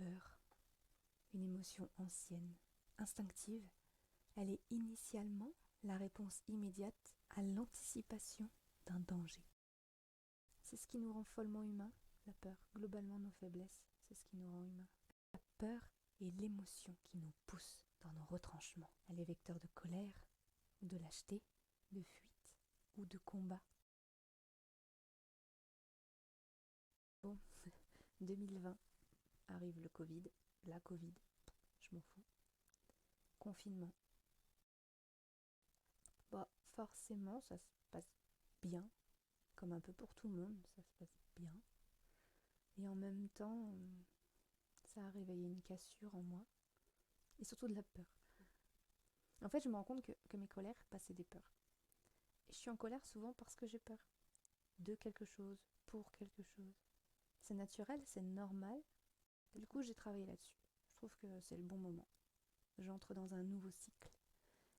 peur, une émotion ancienne, instinctive, elle est initialement la réponse immédiate à l'anticipation d'un danger. C'est ce qui nous rend follement humains, la peur. Globalement, nos faiblesses, c'est ce qui nous rend humains. La peur est l'émotion qui nous pousse dans nos retranchements. Elle est vecteur de colère, ou de lâcheté, de fuite ou de combat. Bon, 2020, arrive le Covid, la Covid, je m'en fous. Confinement. Bah, forcément, ça se passe bien, comme un peu pour tout le monde, ça se passe bien. Et en même temps, ça a réveillé une cassure en moi, et surtout de la peur. En fait, je me rends compte que mes colères passaient des peurs. Et je suis en colère souvent parce que j'ai peur de quelque chose, pour quelque chose. C'est naturel, c'est normal. Du coup, j'ai travaillé là-dessus. Je trouve que c'est le bon moment. J'entre dans un nouveau cycle.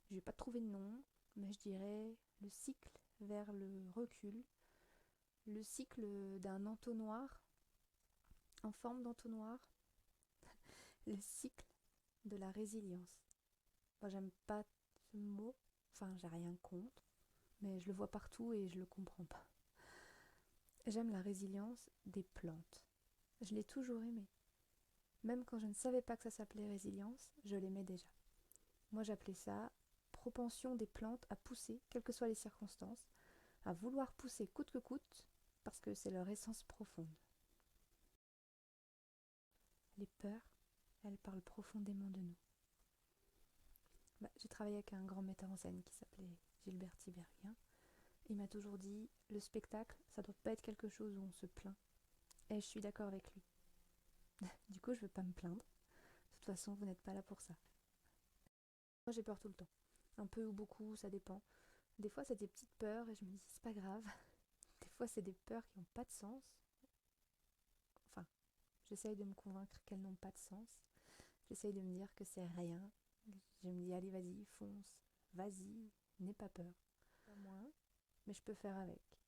Je vais pas trouver de nom, mais je dirais le cycle vers le recul, le cycle d'un entonnoir en forme d'entonnoir, le cycle de la résilience. Moi, j'aime pas ce mot, enfin, j'ai rien contre, mais je le vois partout et je le comprends pas. J'aime la résilience des plantes. Je l'ai toujours aimée. Même quand je ne savais pas que ça s'appelait résilience, je l'aimais déjà. Moi, j'appelais ça propension des plantes à pousser, quelles que soient les circonstances, à vouloir pousser coûte que coûte, parce que c'est leur essence profonde. Les peurs, elles parlent profondément de nous. J'ai travaillé avec un grand metteur en scène qui s'appelait Gilbert Tiberghien. Il m'a toujours dit, le spectacle, ça doit pas être quelque chose où on se plaint. Et je suis d'accord avec lui. Du coup, je veux pas me plaindre. De toute façon, vous n'êtes pas là pour ça. Moi, j'ai peur tout le temps. Un peu ou beaucoup, ça dépend. Des fois, c'est des petites peurs et je me dis, c'est pas grave. Des fois, c'est des peurs qui n'ont pas de sens. Enfin, j'essaye de me convaincre qu'elles n'ont pas de sens. J'essaye de me dire que c'est rien. Je me dis, allez, vas-y, fonce. Vas-y, n'aie pas peur. Pas moins, mais je peux faire avec.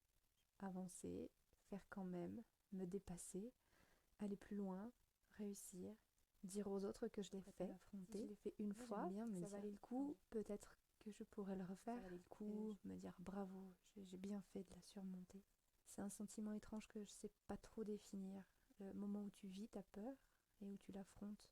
Avancer, faire quand même, me dépasser, aller plus loin, réussir, dire aux autres que je l'ai fait, affronter. Si je l'ai fait une fois, bien me ça valait le coup, peut-être que je pourrais le refaire. Ça valait le coup, me dire bravo, j'ai bien fait de la surmonter. C'est un sentiment étrange que je sais pas trop définir. Le moment où tu vis ta peur et où tu l'affrontes.